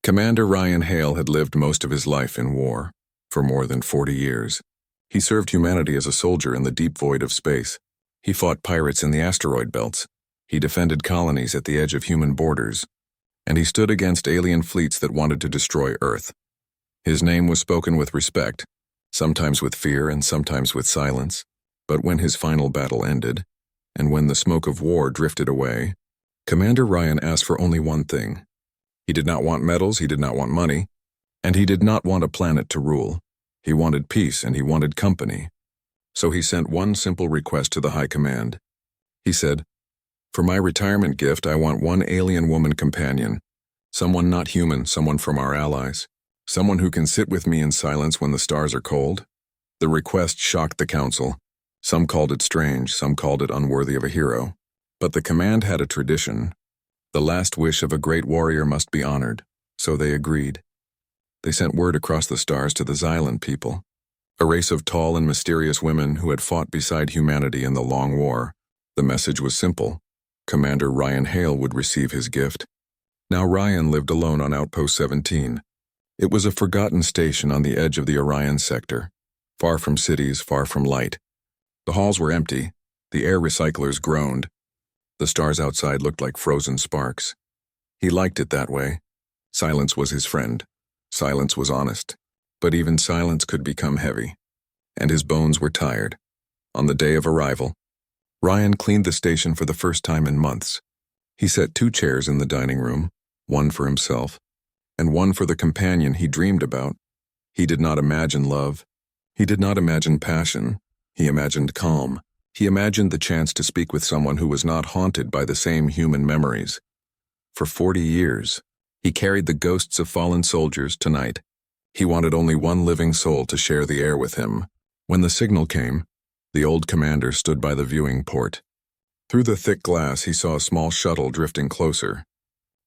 Commander Rian Hale had lived most of his life in war, for more than 40 years. He served humanity as a soldier in the deep void of space. He fought pirates in the asteroid belts. He defended colonies at the edge of human borders. And he stood against alien fleets that wanted to destroy Earth. His name was spoken with respect, sometimes with fear and sometimes with silence. But when his final battle ended, and when the smoke of war drifted away, Commander Rian asked for only one thing. He did not want medals, he did not want money, and he did not want a planet to rule. He wanted peace and he wanted company. So he sent one simple request to the High Command. He said, "For my retirement gift, I want one alien woman companion, someone not human, someone from our allies, someone who can sit with me in silence when the stars are cold." The request shocked the council. Some called it strange, some called it unworthy of a hero. But the command had a tradition. The last wish of a great warrior must be honored, so they agreed. They sent word across the stars to the Xylan people, a race of tall and mysterious women who had fought beside humanity in the Long War. The message was simple. Commander Rian Hale would receive his gift. Now Rian lived alone on Outpost 17. It was a forgotten station on the edge of the Orion sector, far from cities, far from light. The halls were empty. The air recyclers groaned. The stars outside looked like frozen sparks. He liked it that way. Silence was his friend. Silence was honest. But even silence could become heavy. And his bones were tired. On the day of arrival, Rian cleaned the station for the first time in months. He set 2 chairs in the dining room, one for himself, and one for the companion he dreamed about. He did not imagine love. He did not imagine passion. He imagined calm. He imagined the chance to speak with someone who was not haunted by the same human memories. For 40 years, he carried the ghosts of fallen soldiers. Tonight, he wanted only one living soul to share the air with him. When the signal came, the old commander stood by the viewing port. Through the thick glass, he saw a small shuttle drifting closer,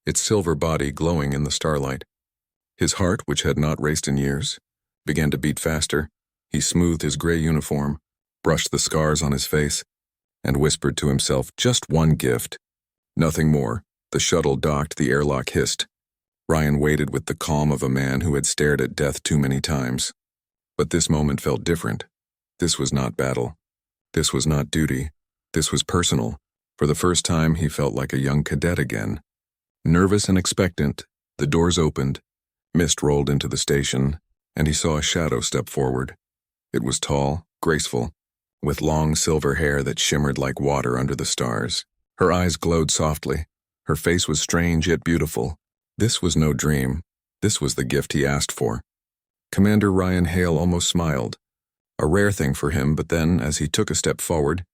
its silver body glowing in the starlight. His heart, which had not raced in years, began to beat faster. He smoothed his gray uniform, brushed the scars on his face, and whispered to himself, "Just one gift." Nothing more. The shuttle docked, the airlock hissed. Rian waited with the calm of a man who had stared at death too many times. But this moment felt different. This was not battle. This was not duty. This was personal. For the first time, he felt like a young cadet again. Nervous and expectant, the doors opened, mist rolled into the station, and he saw a shadow step forward. It was tall, graceful, with long silver hair that shimmered like water under the stars. Her eyes glowed softly. Her face was strange yet beautiful. This was no dream. This was the gift he asked for. Commander Rian Hale almost smiled. A rare thing for him, but then, as he took a step forward,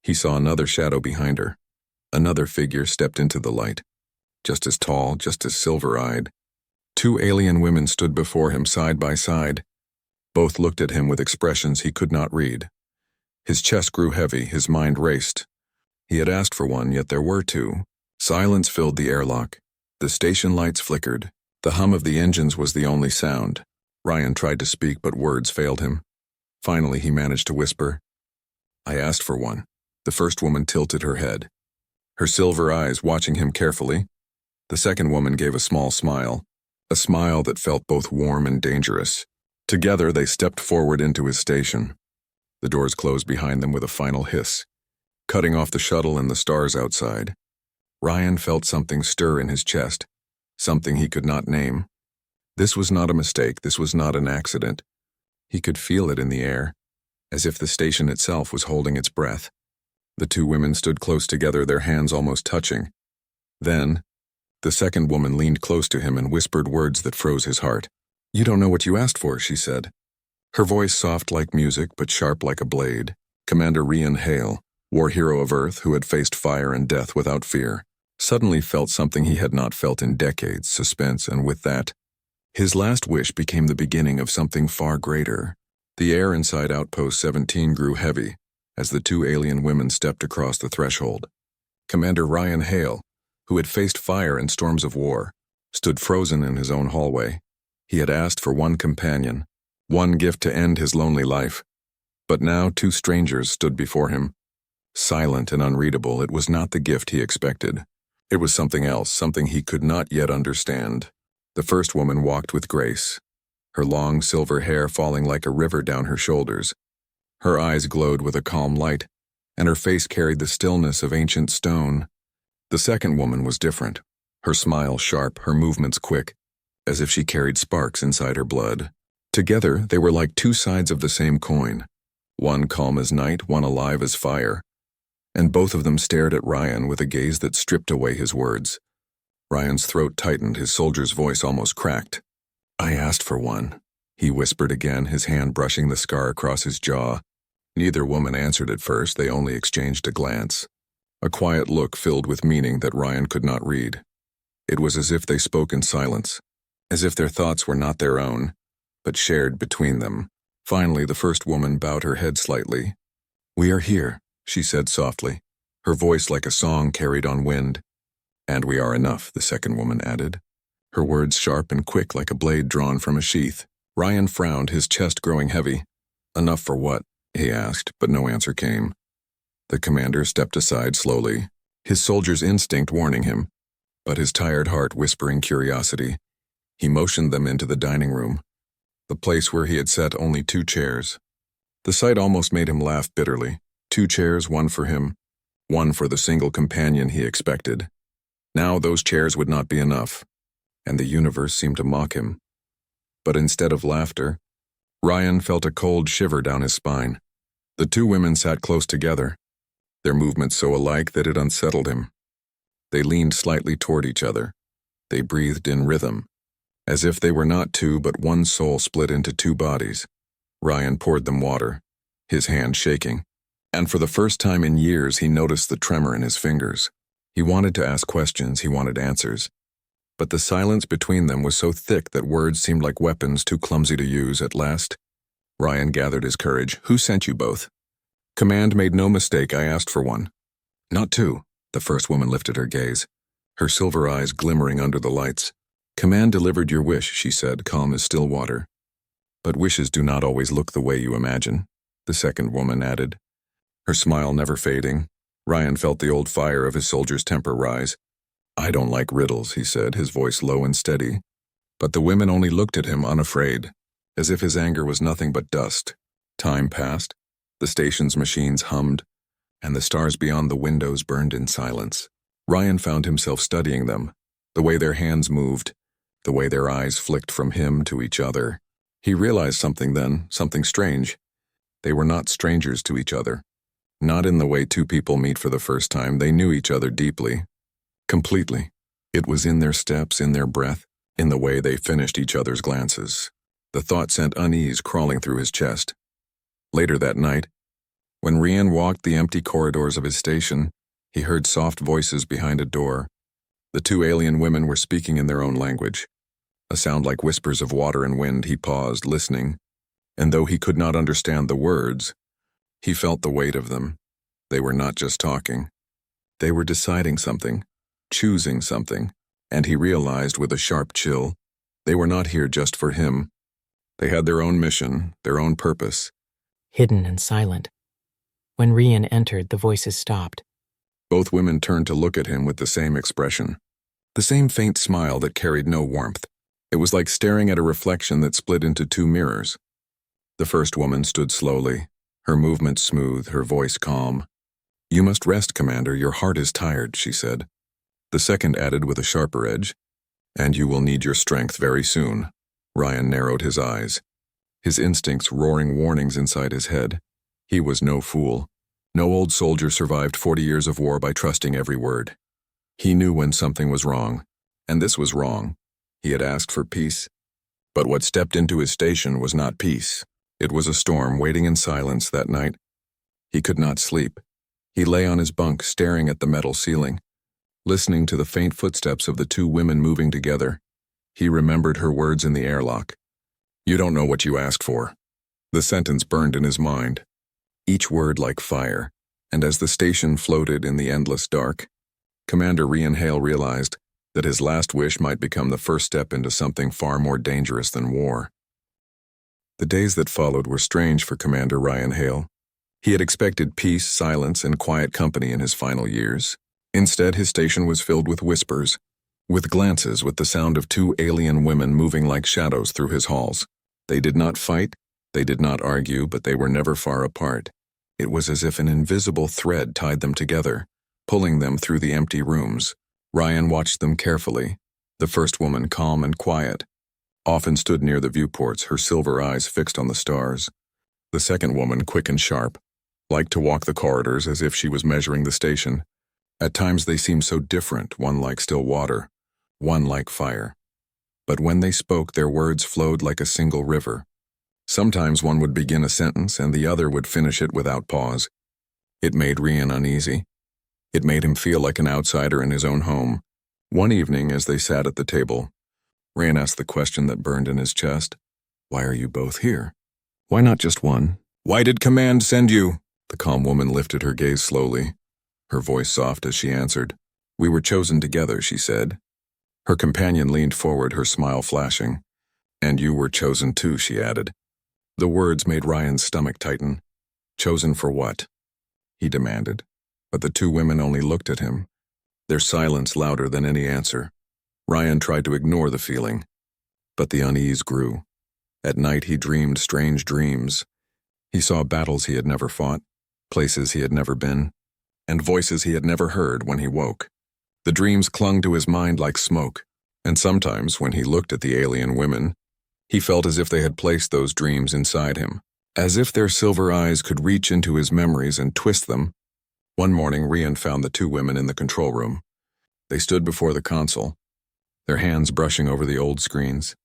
he saw another shadow behind her. Another figure stepped into the light. Just as tall, just as silver-eyed. 2 alien women stood before him side by side. Both looked at him with expressions he could not read. His chest grew heavy, his mind raced. He had asked for one, yet there were 2. Silence filled the airlock. The station lights flickered. The hum of the engines was the only sound. Rian tried to speak, but words failed him. Finally, he managed to whisper, "I asked for one." The first woman tilted her head, her silver eyes watching him carefully. The second woman gave a small smile, a smile that felt both warm and dangerous. Together, they stepped forward into his station. The doors closed behind them with a final hiss, cutting off the shuttle and the stars outside. Rian felt something stir in his chest, something he could not name. This was not a mistake, this was not an accident. He could feel it in the air, as if the station itself was holding its breath. The 2 women stood close together, their hands almost touching. Then, the second woman leaned close to him and whispered words that froze his heart. "You don't know what you asked for," she said. Her voice soft like music, but sharp like a blade. Commander Rian Hale, war hero of Earth who had faced fire and death without fear, suddenly felt something he had not felt in decades, suspense, and with that, his last wish became the beginning of something far greater. The air inside Outpost 17 grew heavy as the 2 alien women stepped across the threshold. Commander Rian Hale, who had faced fire and storms of war, stood frozen in his own hallway. He had asked for one companion, one gift to end his lonely life. But now 2 strangers stood before him. Silent and unreadable, it was not the gift he expected. It was something else, something he could not yet understand. The first woman walked with grace, her long silver hair falling like a river down her shoulders. Her eyes glowed with a calm light, and her face carried the stillness of ancient stone. The second woman was different, her smile sharp, her movements quick, as if she carried sparks inside her blood. Together, they were like two sides of the same coin, one calm as night, one alive as fire. And both of them stared at Rian with a gaze that stripped away his words. Ryan's throat tightened, his soldier's voice almost cracked. "I asked for one," he whispered again, his hand brushing the scar across his jaw. Neither woman answered at first, they only exchanged a glance. A quiet look filled with meaning that Rian could not read. It was as if they spoke in silence, as if their thoughts were not their own, but shared between them. Finally, the first woman bowed her head slightly. "We are here," she said softly, her voice like a song carried on wind. "And we are enough," the second woman added, her words sharp and quick like a blade drawn from a sheath. Rian frowned, his chest growing heavy. "Enough for what?" he asked, but no answer came. The commander stepped aside slowly, his soldier's instinct warning him, but his tired heart whispering curiosity. He motioned them into the dining room, the place where he had set only 2 chairs. The sight almost made him laugh bitterly. 2 chairs, one for him, one for the single companion he expected. Now those chairs would not be enough, and the universe seemed to mock him. But instead of laughter, Rian felt a cold shiver down his spine. The 2 women sat close together, their movements so alike that it unsettled him. They leaned slightly toward each other. They breathed in rhythm, as if they were not 2 but one soul split into 2 bodies. Rian poured them water, his hand shaking, and for the first time in years he noticed the tremor in his fingers. He wanted to ask questions, he wanted answers, but the silence between them was so thick that words seemed like weapons too clumsy to use. At last, Rian gathered his courage. "Who sent you both?" "Command made no mistake, I asked for one." "Not 2. The first woman lifted her gaze, her silver eyes glimmering under the lights. "Command delivered your wish," she said, calm as still water. "But wishes do not always look the way you imagine," the second woman added, her smile never fading. Rian felt the old fire of his soldier's temper rise. "I don't like riddles," he said, his voice low and steady. But the women only looked at him unafraid, as if his anger was nothing but dust. Time passed, the station's machines hummed, and the stars beyond the windows burned in silence. Rian found himself studying them, the way their hands moved, the way their eyes flicked from him to each other. He realized something then, something strange. They were not strangers to each other. Not in the way 2 people meet for the first time. They knew each other deeply, completely. It was in their steps, in their breath, in the way they finished each other's glances. The thought sent unease crawling through his chest. Later that night, when Rian walked the empty corridors of his station, he heard soft voices behind a door. The 2 alien women were speaking in their own language. A sound like whispers of water and wind. He paused, listening, and though he could not understand the words, he felt the weight of them. They were not just talking. They were deciding something, choosing something, and he realized with a sharp chill, they were not here just for him. They had their own mission, their own purpose. Hidden and silent. When Rian entered, the voices stopped. Both women turned to look at him with the same expression, the same faint smile that carried no warmth. It was like staring at a reflection that split into 2 mirrors. The first woman stood slowly, her movements smooth, her voice calm. "You must rest, Commander, your heart is tired," she said. The second added with a sharper edge, "And you will need your strength very soon." Rian narrowed his eyes, his instincts roaring warnings inside his head. He was no fool. No old soldier survived 40 years of war by trusting every word. He knew when something was wrong, and this was wrong. He had asked for peace, but what stepped into his station was not peace. It was a storm waiting in silence that night. He could not sleep. He lay on his bunk staring at the metal ceiling, listening to the faint footsteps of the 2 women moving together. He remembered her words in the airlock. "You don't know what you asked for." The sentence burned in his mind, each word like fire, and as the station floated in the endless dark, Commander Rian Hale realized that his last wish might become the first step into something far more dangerous than war. The days that followed were strange for Commander Rian Hale. He had expected peace, silence, and quiet company in his final years. Instead, his station was filled with whispers, with glances, with the sound of two alien women moving like shadows through his halls. They did not fight, they did not argue, but they were never far apart. It was as if an invisible thread tied them together, pulling them through the empty rooms. Rian watched them carefully. The first woman, calm and quiet, often stood near the viewports, her silver eyes fixed on the stars. The second woman, quick and sharp, liked to walk the corridors as if she was measuring the station. At times they seemed so different, one like still water, one like fire. But when they spoke, their words flowed like a single river. Sometimes one would begin a sentence and the other would finish it without pause. It made Rian uneasy. It made him feel like an outsider in his own home. One evening, as they sat at the table, Rian asked the question that burned in his chest. "Why are you both here? Why not just one?" "Why did Command send you?" The calm woman lifted her gaze slowly, her voice soft as she answered. "We were chosen together," she said. Her companion leaned forward, her smile flashing. "And you were chosen too," she added. The words made Rian's stomach tighten. "Chosen for what?" he demanded. But the two women only looked at him, their silence louder than any answer. Rian tried to ignore the feeling, but the unease grew. At night he dreamed strange dreams. He saw battles he had never fought, places he had never been, and voices he had never heard when he woke. The dreams clung to his mind like smoke, and sometimes when he looked at the alien women, he felt as if they had placed those dreams inside him, as if their silver eyes could reach into his memories and twist them. One morning, Rian found the two women in the control room. They stood before the console, their hands brushing over the old screens.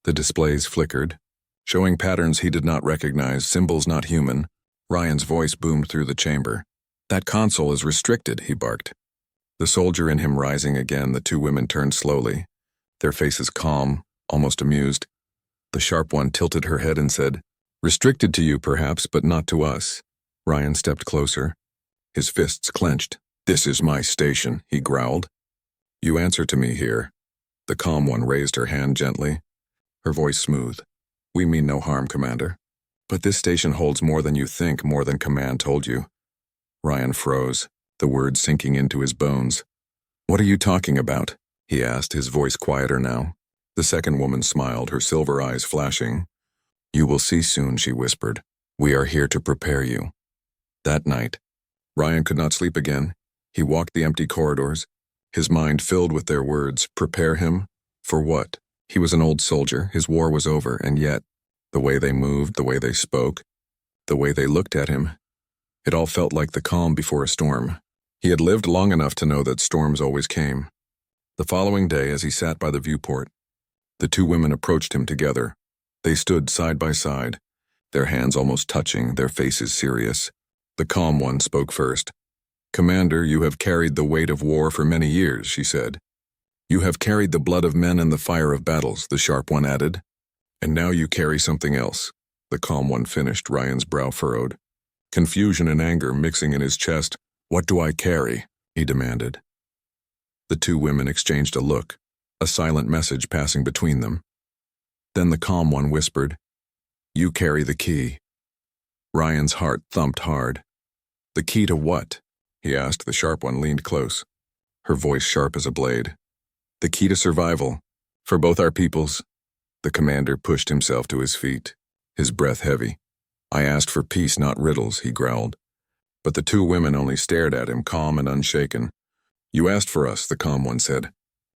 The displays flickered, showing patterns he did not recognize, symbols not human. Rian's voice boomed through the chamber. "That console is restricted," he barked. The soldier in him rising again, the two women turned slowly, their faces calm, almost amused. The sharp one tilted her head and said, "Restricted to you, perhaps, but not to us." Rian stepped closer, his fists clenched. "This is my station," he growled. "You answer to me here." The calm one raised her hand gently, her voice smooth. "We mean no harm, Commander. But this station holds more than you think, more than Command told you." Rian froze, the words sinking into his bones. "What are you talking about?" he asked, his voice quieter now. The second woman smiled, her silver eyes flashing. "You will see soon," she whispered. "We are here to prepare you." That night, Rian could not sleep again. He walked the empty corridors, his mind filled with their words. Prepare him? For what? He was an old soldier, his war was over, and yet, the way they moved, the way they spoke, the way they looked at him, it all felt like the calm before a storm. He had lived long enough to know that storms always came. The following day, as he sat by the viewport, the two women approached him together. They stood side by side, their hands almost touching, their faces serious. The calm one spoke first. "Commander, you have carried the weight of war for many years," she said. "You have carried the blood of men and the fire of battles," the sharp one added. "And now you carry something else." The calm one finished, Rian's brow furrowed, confusion and anger mixing in his chest. "What do I carry?" he demanded. The two women exchanged a look, a silent message passing between them. Then the calm one whispered, "You carry the key." Rian's heart thumped hard. "The key to what?" he asked. The sharp one leaned close, her voice sharp as a blade. "The key to survival, for both our peoples." The commander pushed himself to his feet, his breath heavy. "I asked for peace, not riddles," he growled. But the two women only stared at him, calm and unshaken. "You asked for us," the calm one said,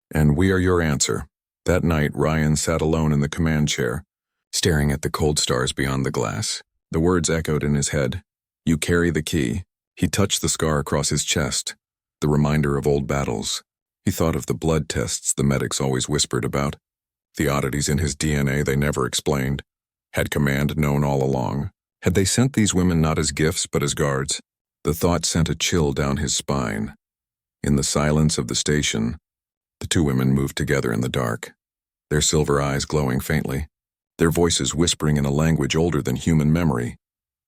"and we are your answer." That night, Rian sat alone in the command chair, staring at the cold stars beyond the glass. The words echoed in his head. "You carry the key." He touched the scar across his chest, the reminder of old battles. He thought of the blood tests the medics always whispered about, the oddities in his DNA they never explained. Had Command known all along? Had they sent these women not as gifts but as guards? The thought sent a chill down his spine. In the silence of the station, the two women moved together in the dark, their silver eyes glowing faintly, their voices whispering in a language older than human memory.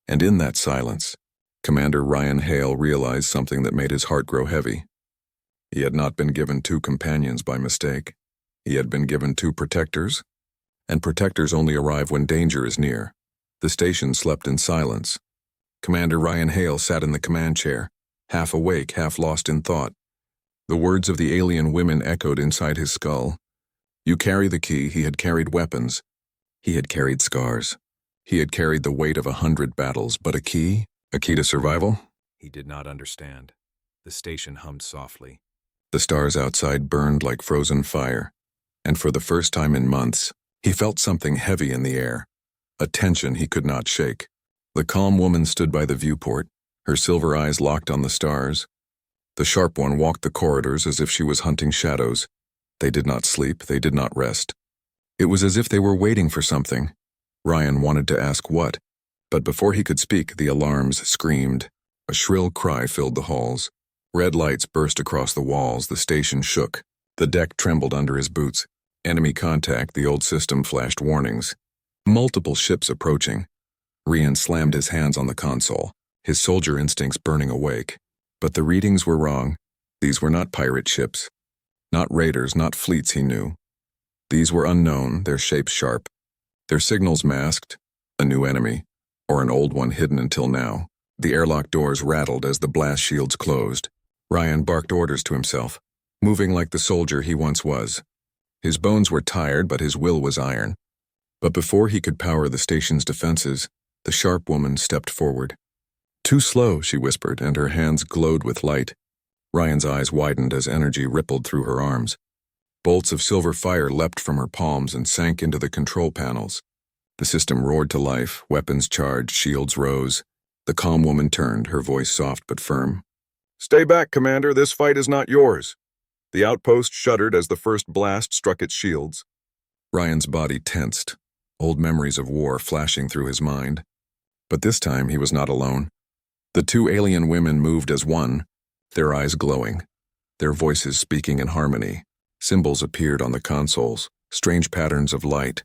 And in that silence, Commander Rian Hale realized something that made his heart grow heavy. He had not been given two companions by mistake. He had been given two protectors, and protectors only arrive when danger is near. The station slept in silence. Commander Rian Hale sat in the command chair, half awake, half lost in thought. The words of the alien women echoed inside his skull. You carry the key. He had carried weapons. He had carried scars. He had carried the weight of 100 battles, but a key? A key to survival? He did not understand. The station hummed softly. The stars outside burned like frozen fire, and for the first time in months, he felt something heavy in the air, a tension he could not shake. The calm woman stood by the viewport, her silver eyes locked on the stars. The sharp one walked the corridors as if she was hunting shadows. They did not sleep, they did not rest. It was as if they were waiting for something. Rian wanted to ask what, but before he could speak, the alarms screamed. A shrill cry filled the halls. Red lights burst across the walls, the station shook. The deck trembled under his boots. Enemy contact, the old system flashed warnings. Multiple ships approaching. Rian slammed his hands on the console, his soldier instincts burning awake. But the readings were wrong. These were not pirate ships. Not raiders, not fleets, he knew. These were unknown, their shapes sharp. Their signals masked, a new enemy, or an old one hidden until now. The airlock doors rattled as the blast shields closed. Rian barked orders to himself, moving like the soldier he once was. His bones were tired, but his will was iron. But before he could power the station's defenses, the sharp woman stepped forward. Too slow, she whispered, and her hands glowed with light. Ryan's eyes widened as energy rippled through her arms. Bolts of silver fire leapt from her palms and sank into the control panels. The system roared to life, weapons charged, shields rose. The calm woman turned, her voice soft but firm. Stay back, Commander, this fight is not yours. The outpost shuddered as the first blast struck its shields. Ryan's body tensed, old memories of war flashing through his mind. But this time he was not alone. The two alien women moved as one, their eyes glowing, their voices speaking in harmony. Symbols appeared on the consoles, strange patterns of light.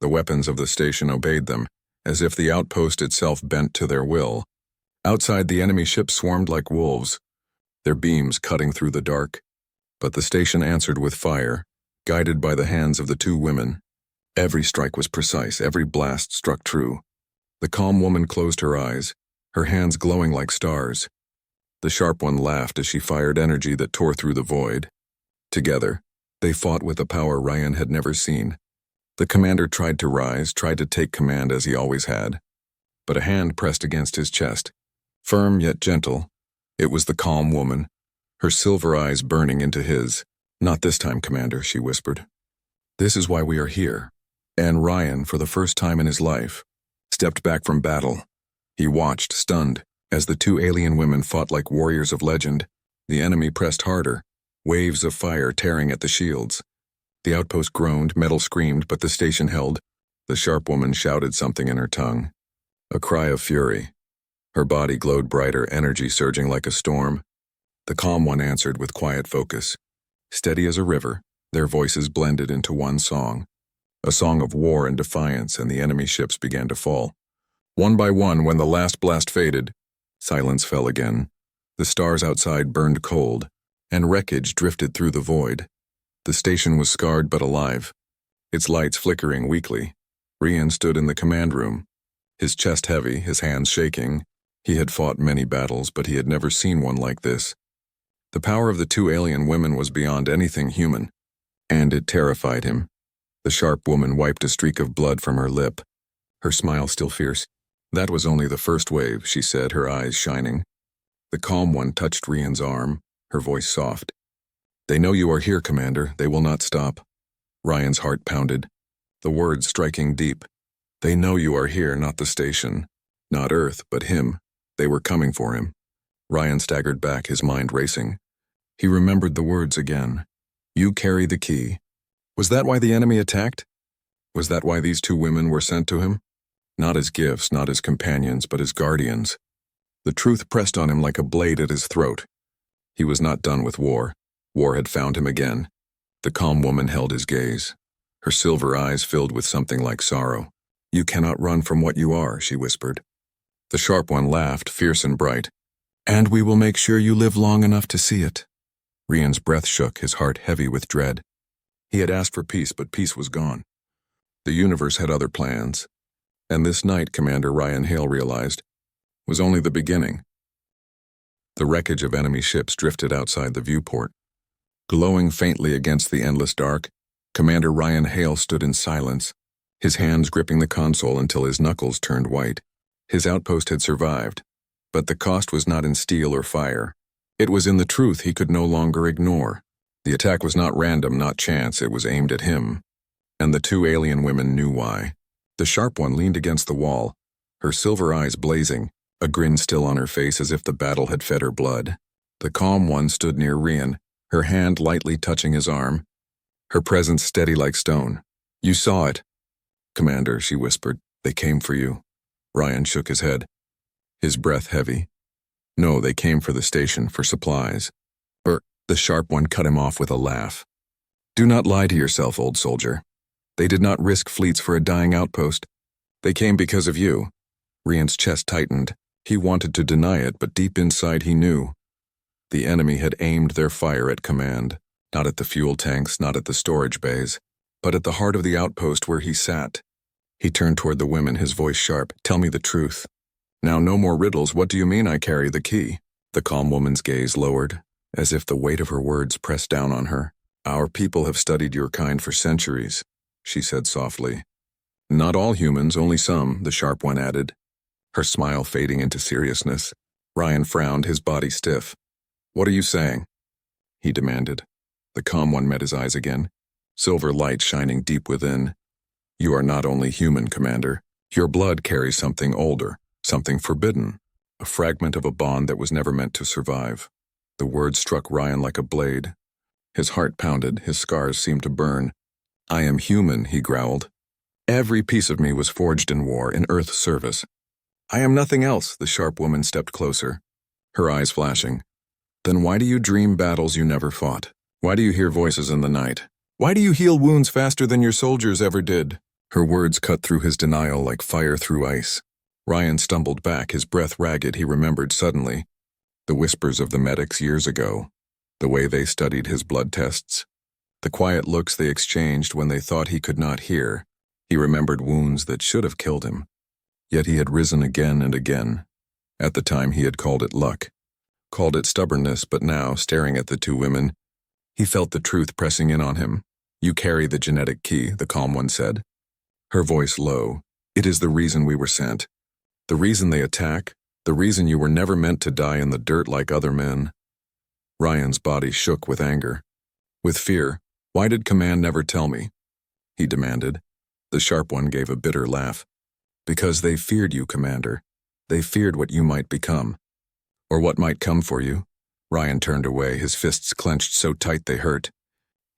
The weapons of the station obeyed them, as if the outpost itself bent to their will. Outside, the enemy ships swarmed like wolves, their beams cutting through the dark. But the station answered with fire, guided by the hands of the two women. Every strike was precise, every blast struck true. The calm woman closed her eyes, her hands glowing like stars. The sharp one laughed as she fired energy that tore through the void. Together, they fought with a power Rian had never seen. The commander tried to rise, tried to take command as he always had. But a hand pressed against his chest. Firm yet gentle, it was the calm woman, her silver eyes burning into his. Not this time, Commander, she whispered. This is why we are here. And Rian, for the first time in his life, stepped back from battle. He watched, stunned, as the two alien women fought like warriors of legend. The enemy pressed harder, waves of fire tearing at the shields. The outpost groaned, metal screamed, but the station held. The sharp woman shouted something in her tongue. A cry of fury. Her body glowed brighter, energy surging like a storm. The calm one answered with quiet focus. Steady as a river, their voices blended into one song. A song of war and defiance, and the enemy ships began to fall. One by one, when the last blast faded, silence fell again. The stars outside burned cold, and wreckage drifted through the void. The station was scarred but alive, its lights flickering weakly. Rian stood in the command room, his chest heavy, his hands shaking. He had fought many battles, but he had never seen one like this. The power of the two alien women was beyond anything human, and it terrified him. The sharp woman wiped a streak of blood from her lip, her smile still fierce. That was only the first wave, she said, her eyes shining. The calm one touched Rian's arm, her voice soft. They know you are here, Commander. They will not stop. Rian's heart pounded, the words striking deep. They know you are here, not the station. Not Earth, but him. They were coming for him. Rian staggered back, his mind racing. He remembered the words again. You carry the key. Was that why the enemy attacked? Was that why these two women were sent to him? Not as gifts, not as companions, but as guardians. The truth pressed on him like a blade at his throat. He was not done with war. War had found him again. The calm woman held his gaze, her silver eyes filled with something like sorrow. You cannot run from what you are, she whispered. The sharp one laughed, fierce and bright. And we will make sure you live long enough to see it. Rian's breath shook, his heart heavy with dread. He had asked for peace, but peace was gone. The universe had other plans. And this night, Commander Rian Hale realized, was only the beginning. The wreckage of enemy ships drifted outside the viewport. Glowing faintly against the endless dark, Commander Rian Hale stood in silence, his hands gripping the console until his knuckles turned white. His outpost had survived, but the cost was not in steel or fire. It was in the truth he could no longer ignore. The attack was not random, not chance, it was aimed at him. And the two alien women knew why. The sharp one leaned against the wall, her silver eyes blazing, a grin still on her face as if the battle had fed her blood. The calm one stood near Rian, her hand lightly touching his arm, her presence steady like stone. "You saw it." "Commander," she whispered, "they came for you." Rian shook his head, his breath heavy. "No, they came for the station, for supplies." The sharp one cut him off with a laugh. "Do not lie to yourself, old soldier. They did not risk fleets for a dying outpost. They came because of you." Rian's chest tightened. He wanted to deny it, but deep inside he knew. The enemy had aimed their fire at command, not at the fuel tanks, not at the storage bays, but at the heart of the outpost where he sat. He turned toward the women, his voice sharp. "Tell me the truth. Now, no more riddles. What do you mean I carry the key?" The calm woman's gaze lowered, as if the weight of her words pressed down on her. "Our people have studied your kind for centuries," she said softly. "Not all humans, only some," the sharp one added, her smile fading into seriousness. Rian frowned, his body stiff. "What are you saying?" he demanded. The calm one met his eyes again, silver light shining deep within. "You are not only human, Commander. Your blood carries something older, something forbidden, a fragment of a bond that was never meant to survive." The words struck Rian like a blade. His heart pounded, his scars seemed to burn. "I am human," he growled. "Every piece of me was forged in war, in Earth's service. I am nothing else." The sharp woman stepped closer, her eyes flashing. "Then why do you dream battles you never fought? Why do you hear voices in the night? Why do you heal wounds faster than your soldiers ever did?" Her words cut through his denial like fire through ice. Rian stumbled back, his breath ragged. He remembered suddenly the whispers of the medics years ago, the way they studied his blood tests, the quiet looks they exchanged when they thought he could not hear. He remembered wounds that should have killed him. Yet he had risen again and again. At the time he had called it luck, called it stubbornness, but now, staring at the two women, he felt the truth pressing in on him. "You carry the genetic key," the calm one said, her voice low. "It is the reason we were sent. The reason they attack, the reason you were never meant to die in the dirt like other men." Rian's body shook with anger, with fear. "Why did command never tell me?" he demanded. The sharp one gave a bitter laugh. "Because they feared you, Commander. They feared what you might become, or what might come for you." Rian turned away, his fists clenched so tight they hurt.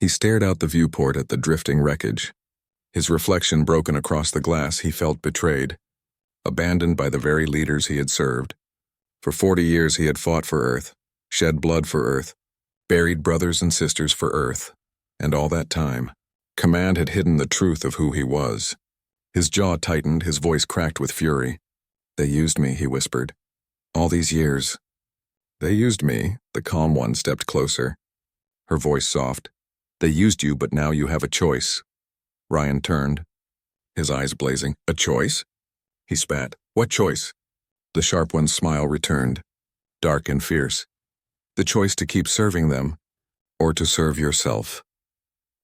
He stared out the viewport at the drifting wreckage. His reflection broken across the glass, he felt betrayed, abandoned by the very leaders he had served. For 40 years he had fought for Earth, shed blood for Earth, buried brothers and sisters for Earth. And all that time, command had hidden the truth of who he was. His jaw tightened, his voice cracked with fury. "They used me," he whispered. "All these years. They used me." The calm one stepped closer, her voice soft. "They used you, but now you have a choice." Rian turned, his eyes blazing. "A choice?" he spat. "What choice?" The sharp one's smile returned, dark and fierce. "The choice to keep serving them, or to serve yourself."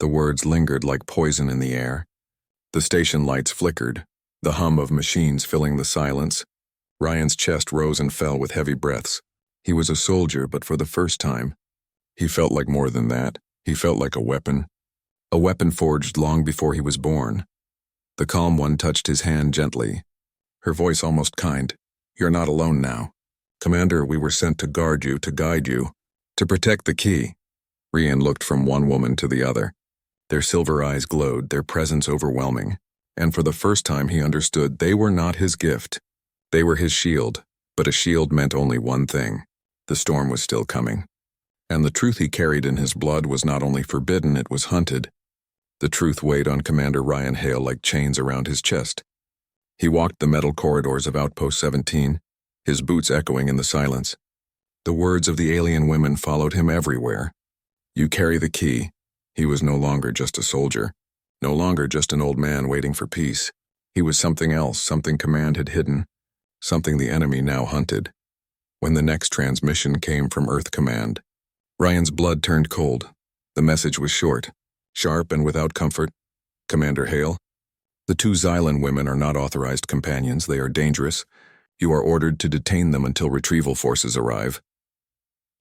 The words lingered like poison in the air. The station lights flickered, the hum of machines filling the silence. Rian's chest rose and fell with heavy breaths. He was a soldier, but for the first time, he felt like more than that. He felt like a weapon forged long before he was born. The calm one touched his hand gently, her voice almost kind. "You're not alone now. Commander, we were sent to guard you, to guide you, to protect the key." Rian looked from one woman to the other. Their silver eyes glowed, their presence overwhelming. And for the first time he understood they were not his gift. They were his shield, but a shield meant only one thing. The storm was still coming. And the truth he carried in his blood was not only forbidden, it was hunted. The truth weighed on Commander Rian Hale like chains around his chest. He walked the metal corridors of Outpost 17, his boots echoing in the silence. The words of the alien women followed him everywhere. "You carry the key." He was no longer just a soldier, no longer just an old man waiting for peace. He was something else, something command had hidden, something the enemy now hunted. When the next transmission came from Earth Command, Rian's blood turned cold. The message was short, sharp and without comfort. Commander Hale, the two Xylan women are not authorized companions. They are dangerous. You are ordered to detain them until retrieval forces arrive.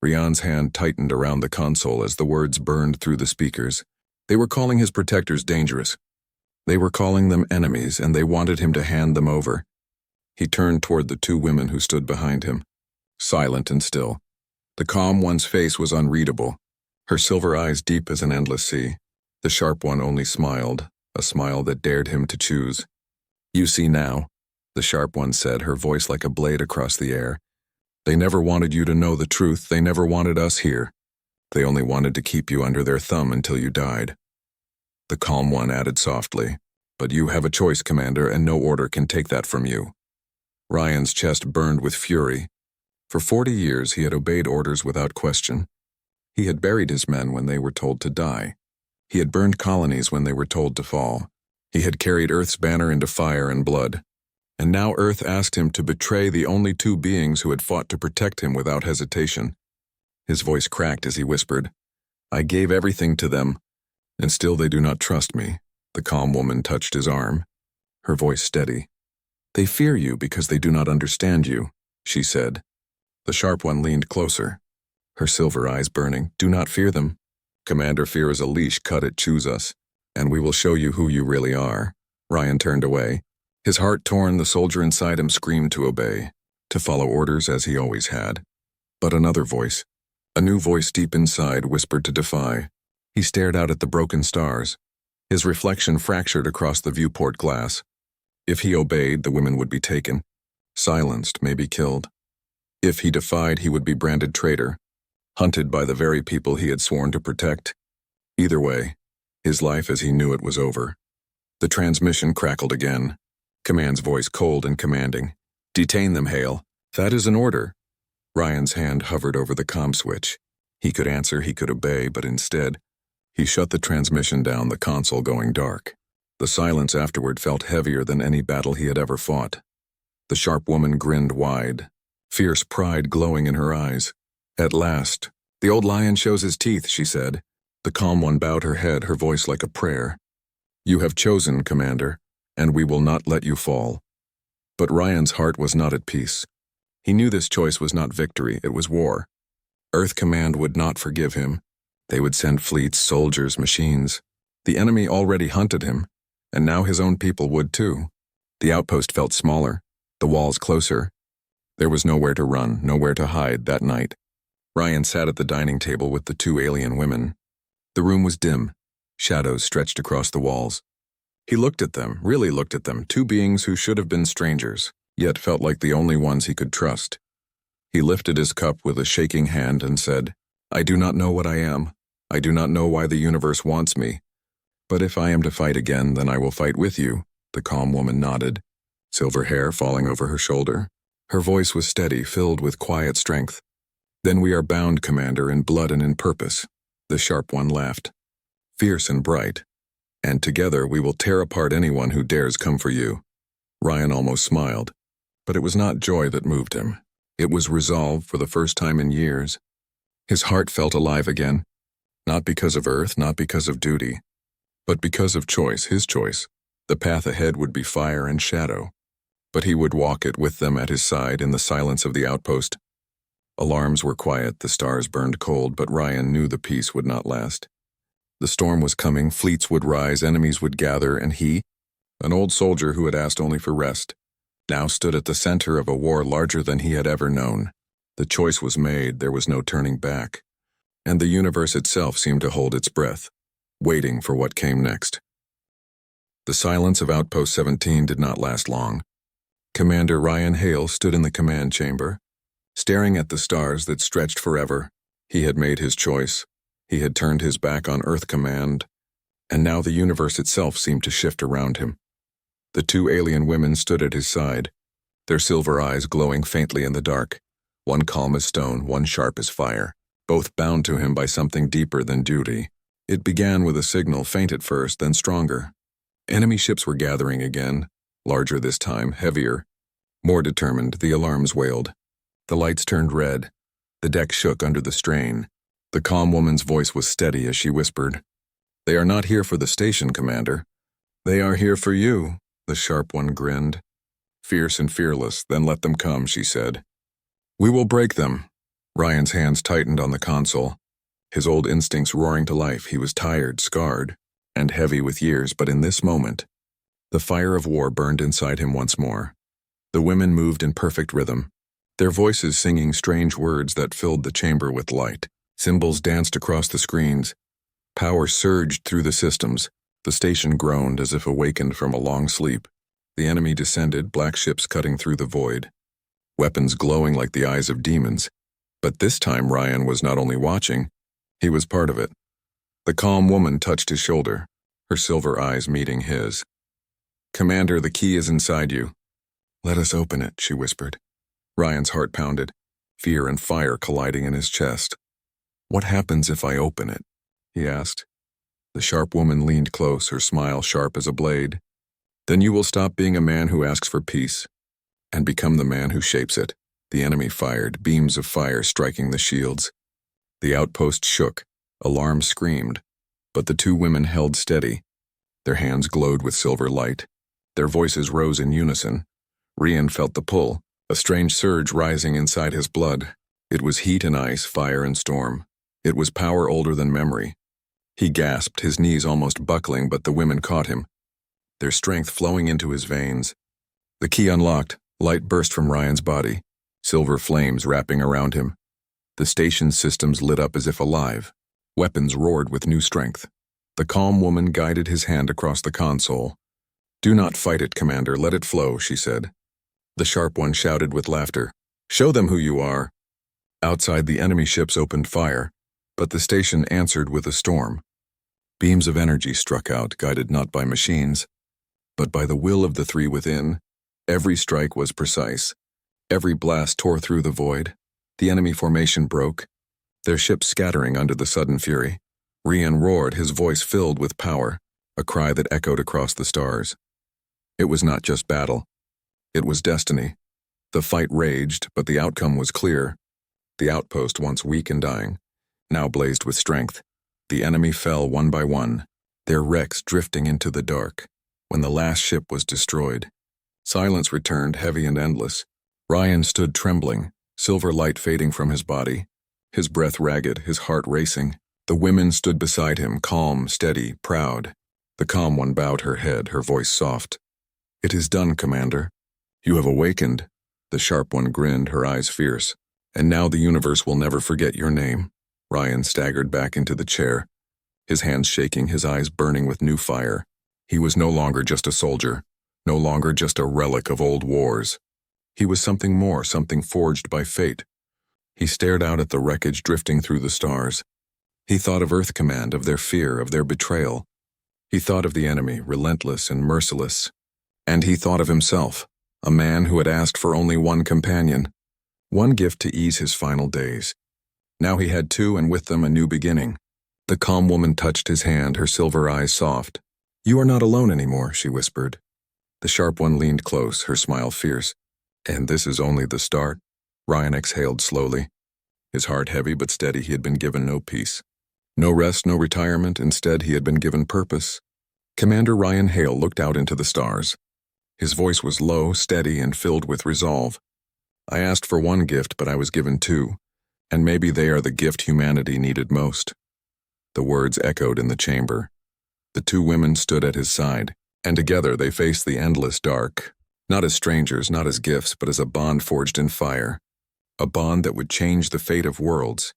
Rian's hand tightened around the console as the words burned through the speakers. They were calling his protectors dangerous. They were calling them enemies, and they wanted him to hand them over. He turned toward the two women who stood behind him, silent and still. The calm one's face was unreadable, her silver eyes deep as an endless sea. The sharp one only smiled, a smile that dared him to choose. "You see now," the sharp one said, her voice like a blade across the air. "They never wanted you to know the truth. They never wanted us here. They only wanted to keep you under their thumb until you died." The calm one added softly, "But you have a choice, Commander, and no order can take that from you." Rian's chest burned with fury. For 40 years he had obeyed orders without question. He had buried his men when they were told to die. He had burned colonies when they were told to fall. He had carried Earth's banner into fire and blood. And now Earth asked him to betray the only two beings who had fought to protect him without hesitation. His voice cracked as he whispered, "I gave everything to them, and still they do not trust me." The calm woman touched his arm, her voice steady. "They fear you because they do not understand you," she said. The sharp one leaned closer, her silver eyes burning. "Do not fear them. Commander, fear is a leash cut it chews us, and we will show you who you really are." Rian turned away. His heart torn, the soldier inside him screamed to obey, to follow orders as he always had. But another voice, a new voice deep inside, whispered to defy. He stared out at the broken stars, his reflection fractured across the viewport glass. If he obeyed, the women would be taken, silenced, maybe killed. If he defied, he would be branded traitor, hunted by the very people he had sworn to protect. Either way, his life as he knew it was over. The transmission crackled again, Command's voice cold and commanding. "Detain them, Hale. That is an order." Rian's hand hovered over the comm switch. He could answer, he could obey, but instead, he shut the transmission down, the console going dark. The silence afterward felt heavier than any battle he had ever fought. The sharp woman grinned wide, fierce pride glowing in her eyes. "At last, the old lion shows his teeth," she said. The calm one bowed her head, her voice like a prayer. "You have chosen, Commander, and we will not let you fall." But Rian's heart was not at peace. He knew this choice was not victory, it was war. Earth Command would not forgive him. They would send fleets, soldiers, machines. The enemy already hunted him, and now his own people would too. The outpost felt smaller, the walls closer. There was nowhere to run, nowhere to hide that night. Rian sat at the dining table with the two alien women. The room was dim, shadows stretched across the walls. He looked at them, really looked at them, two beings who should have been strangers, yet felt like the only ones he could trust. He lifted his cup with a shaking hand and said, "I do not know what I am. I do not know why the universe wants me. But if I am to fight again, then I will fight with you." The calm woman nodded, silver hair falling over her shoulder. Her voice was steady, filled with quiet strength. "Then we are bound, Commander, in blood and in purpose." The sharp one laughed, fierce and bright. "And together we will tear apart anyone who dares come for you." Rian almost smiled, but it was not joy that moved him. It was resolve for the first time in years. His heart felt alive again, not because of Earth, not because of duty, but because of choice, his choice. The path ahead would be fire and shadow, but he would walk it with them at his side in the silence of the outpost. Alarms were quiet, the stars burned cold, but Rian knew the peace would not last. The storm was coming, fleets would rise, enemies would gather, and he, an old soldier who had asked only for rest, now stood at the center of a war larger than he had ever known. The choice was made, there was no turning back, and the universe itself seemed to hold its breath, waiting for what came next. The silence of Outpost 17 did not last long. Commander Rian Hale stood in the command chamber, staring at the stars that stretched forever. He had made his choice. He had turned his back on Earth Command, and now the universe itself seemed to shift around him. The two alien women stood at his side, their silver eyes glowing faintly in the dark, one calm as stone, one sharp as fire, both bound to him by something deeper than duty. It began with a signal, faint at first, then stronger. Enemy ships were gathering again, larger this time, heavier, more determined. The alarms wailed. The lights turned red. The deck shook under the strain. The calm woman's voice was steady as she whispered, "They are not here for the station, Commander. They are here for you," the sharp one grinned. "Fierce and fearless, then let them come," she said. "We will break them." Ryan's hands tightened on the console, his old instincts roaring to life. He was tired, scarred, and heavy with years, but in this moment, the fire of war burned inside him once more. The women moved in perfect rhythm, their voices singing strange words that filled the chamber with light. Symbols danced across the screens. Power surged through the systems. The station groaned as if awakened from a long sleep. The enemy descended, black ships cutting through the void, weapons glowing like the eyes of demons. But this time Ryan was not only watching, he was part of it. The calm woman touched his shoulder, her silver eyes meeting his. "Commander, the key is inside you." "Let us open it," she whispered. Ryan's heart pounded, fear and fire colliding in his chest. "What happens if I open it?" he asked. The sharp woman leaned close, her smile sharp as a blade. "Then you will stop being a man who asks for peace and become the man who shapes it." The enemy fired, beams of fire striking the shields. The outpost shook, alarm screamed, but the two women held steady. Their hands glowed with silver light. Their voices rose in unison. Rian felt the pull, a strange surge rising inside his blood. It was heat and ice, fire and storm. It was power older than memory. He gasped, his knees almost buckling, but the women caught him, their strength flowing into his veins. The key unlocked, light burst from Ryan's body, silver flames wrapping around him. The station's systems lit up as if alive. Weapons roared with new strength. The calm woman guided his hand across the console. "Do not fight it, Commander, let it flow," she said. The sharp one shouted with laughter, "Show them who you are." Outside, the enemy ships opened fire, but the station answered with a storm. Beams of energy struck out, guided not by machines, but by the will of the three within. Every strike was precise. Every blast tore through the void. The enemy formation broke, their ships scattering under the sudden fury. Rian roared, his voice filled with power, a cry that echoed across the stars. It was not just battle. It was destiny. The fight raged, but the outcome was clear. The outpost, once weak and dying, now blazed with strength. The enemy fell one by one, their wrecks drifting into the dark. When the last ship was destroyed, silence returned, heavy and endless. Ryan stood trembling, silver light fading from his body, his breath ragged, his heart racing. The women stood beside him, calm, steady, proud. The calm one bowed her head, her voice soft. "It is done, Commander. You have awakened." The sharp one grinned, her eyes fierce. "And now the universe will never forget your name." Ryan staggered back into the chair, his hands shaking, his eyes burning with new fire. He was no longer just a soldier, no longer just a relic of old wars. He was something more, something forged by fate. He stared out at the wreckage drifting through the stars. He thought of Earth Command, of their fear, of their betrayal. He thought of the enemy, relentless and merciless. And he thought of himself, a man who had asked for only one companion, one gift to ease his final days. Now he had two, and with them a new beginning. The calm woman touched his hand, her silver eyes soft. "You are not alone anymore," she whispered. The sharp one leaned close, her smile fierce. "And this is only the start." Ryan exhaled slowly. His heart heavy but steady. He had been given no peace, no rest, no retirement. Instead, he had been given purpose. Commander Rian Hale looked out into the stars. His voice was low, steady, and filled with resolve. "I asked for one gift, but I was given two, and maybe they are the gift humanity needed most." The words echoed in the chamber. The two women stood at his side, and together they faced the endless dark, not as strangers, not as gifts, but as a bond forged in fire, a bond that would change the fate of worlds.